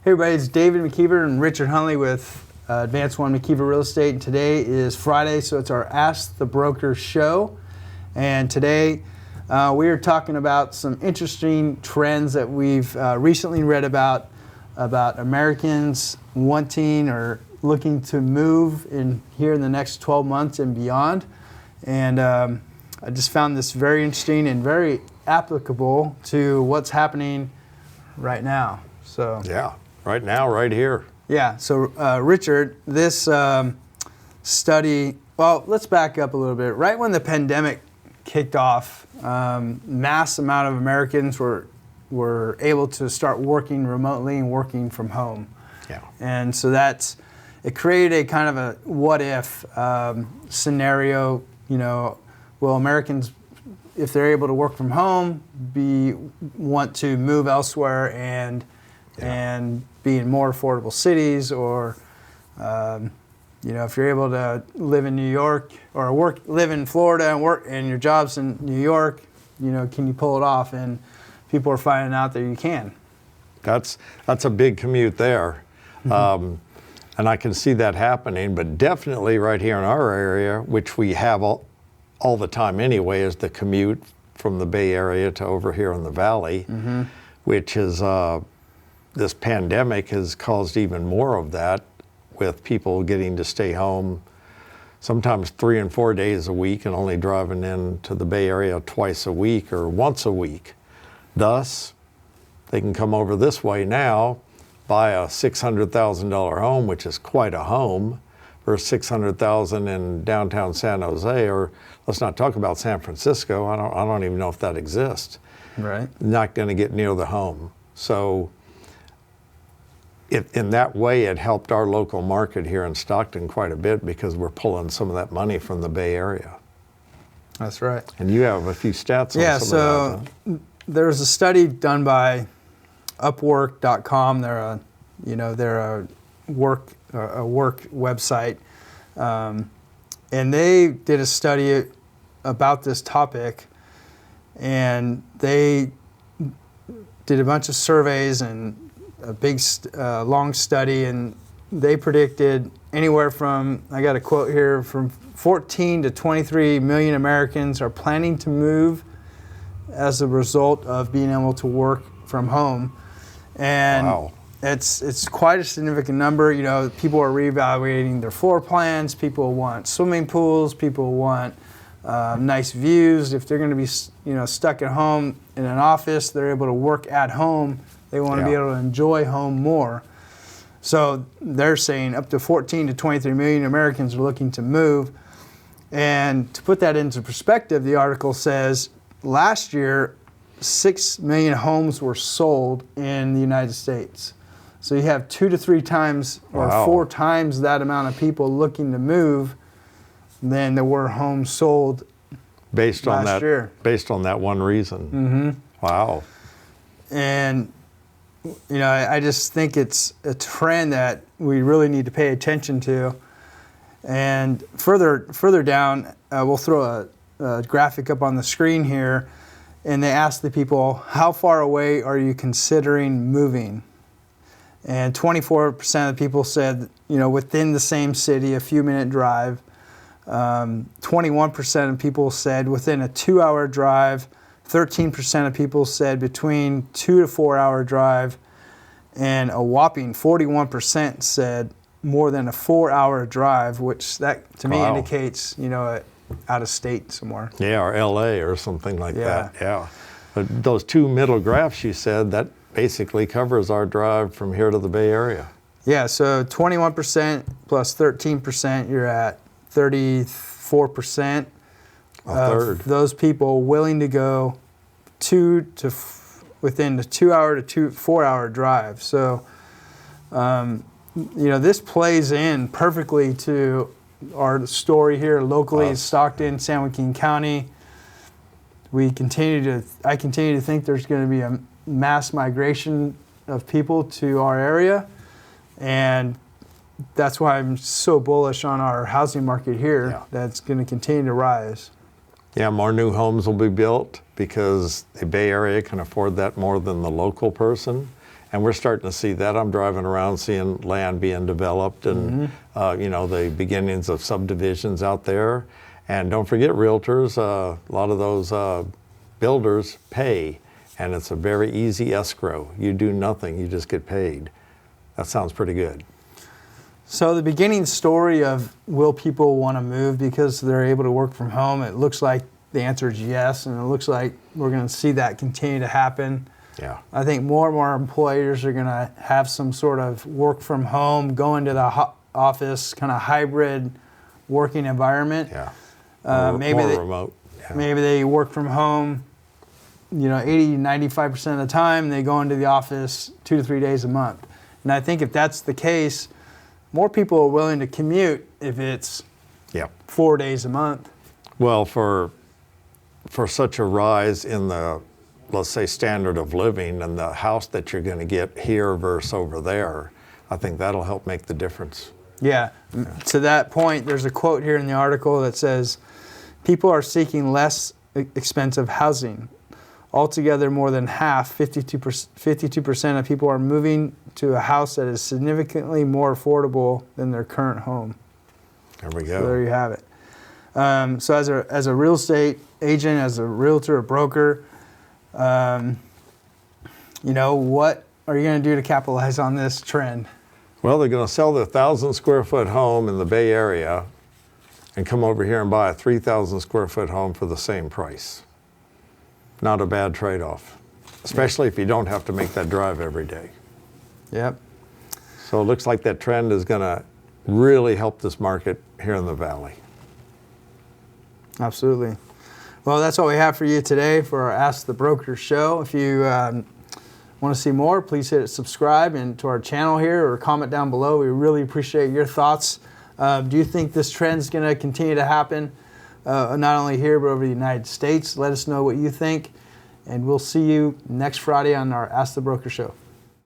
Hey everybody, it's David McKeever and Richard Hunley with Advanced One McKeever Real Estate. And today is Friday, so it's our Ask the Broker show. And today we are talking about some interesting trends that we've recently read about Americans wanting or looking to move here in the next 12 months and beyond. And I just found this very interesting and very applicable to what's happening right now. So yeah, right now, right here. Yeah. So Richard, this study. Well, let's back up a little bit. Right when the pandemic kicked off, mass amount of Americans were able to start working remotely and working from home. Yeah. And so it created a kind of a what if scenario. You know, will Americans, if they're able to work from home, want to move elsewhere and be in more affordable cities, or if you're able to live in New York or live in Florida and work and your job's in New York, can you pull it off? And people are finding out that you can. That's a big commute there. And I can see that happening, but definitely right here in our area, which we have all the time anyway, is the commute from the Bay Area to over here in the Valley, which is this pandemic has caused even more of that, with people getting to stay home sometimes 3 and 4 days a week and only driving into the Bay Area twice a week or once a week. Thus, they can come over this way now, buy a $600,000 home, which is quite a home, for $600,000 in downtown San Jose, or let's not talk about San Francisco. I don't even know if that exists. Right. Not going to get near the home. So in that way, it helped our local market here in Stockton quite a bit, because we're pulling some of that money from the Bay Area. That's right. And you have a few stats on some of that. Yeah, so there's a study done by Upwork.com. They're a work website, and they did a study about this topic, and they did a bunch of surveys and a big long study, and they predicted anywhere from, I got a quote here, from 14 to 23 million Americans are planning to move as a result of being able to work from home. And wow. It's quite a significant number. People are reevaluating their floor plans. People want swimming pools. People want nice views. If they're going to be stuck at home in an office, they're able to work at home. They want to be able to enjoy home more. So they're saying up to 14 to 23 million Americans are looking to move. And to put that into perspective, the article says last year 6 million homes were sold in the United States. So you have 2 to 3 times or 4 times that amount of people looking to move than there were homes sold last year. Based on that one reason. Wow. And I just think it's a trend that we really need to pay attention to. And further down, we'll throw a graphic up on the screen here, and they asked the people, how far away are you considering moving? And 24% of the people said, within the same city, a few minute drive. 21% of people said within a 2-hour drive. 13% of people said between 2 to 4 hour drive, and a whopping 41% said more than a 4-hour drive, which that to me indicates, out of state somewhere. Yeah, or LA or something like that. Yeah. But those 2 middle graphs you said, that basically covers our drive from here to the Bay Area. Yeah, so 21% plus 13%, you're at 34%. Of those people willing to go within the 2-hour to 4-hour drive. So, this plays in perfectly to our story here locally in Stockton, San Joaquin County. I continue to think there's going to be a mass migration of people to our area, and that's why I'm so bullish on our housing market here. Yeah. That's going to continue to rise. Yeah, more new homes will be built because the Bay Area can afford that more than the local person. And we're starting to see that. I'm driving around seeing land being developed and, the beginnings of subdivisions out there. And don't forget realtors, a lot of those builders pay, and it's a very easy escrow. You do nothing, you just get paid. That sounds pretty good. So the beginning story of will people want to move because they're able to work from home, it looks like the answer is yes, and it looks like we're going to see that continue to happen. Yeah. I think more and more employers are going to have some sort of work from home, go into the office, kind of hybrid working environment. Yeah. Maybe more they, remote. Yeah. Maybe they work from home, 80, 95% of the time. They go into the office 2 to 3 days a month. And I think if that's the case, more people are willing to commute if it's 4 days a month. Well, for such a rise in the, let's say, standard of living and the house that you're going to get here versus over there, I think that'll help make the difference. Yeah. To that point, there's a quote here in the article that says, people are seeking less expensive housing. Altogether, more than half, 52% of people are moving to a house that is significantly more affordable than their current home. There we go. So there you have it. So as a real estate agent, as a realtor, a broker, what are you going to do to capitalize on this trend? Well, they're going to sell their 1,000 square foot home in the Bay Area and come over here and buy a 3,000 square foot home for the same price. Not a bad trade-off, especially if you don't have to make that drive every day. Yep. So it looks like that trend is going to really help this market here in the Valley. Absolutely. Well, that's all we have for you today for our Ask the Broker show. If you want to see more, please hit subscribe and to our channel here or comment down below. We really appreciate your thoughts. Do you think this trend is going to continue to happen, not only here, but over the United States? Let us know what you think, and we'll see you next Friday on our Ask the Broker show.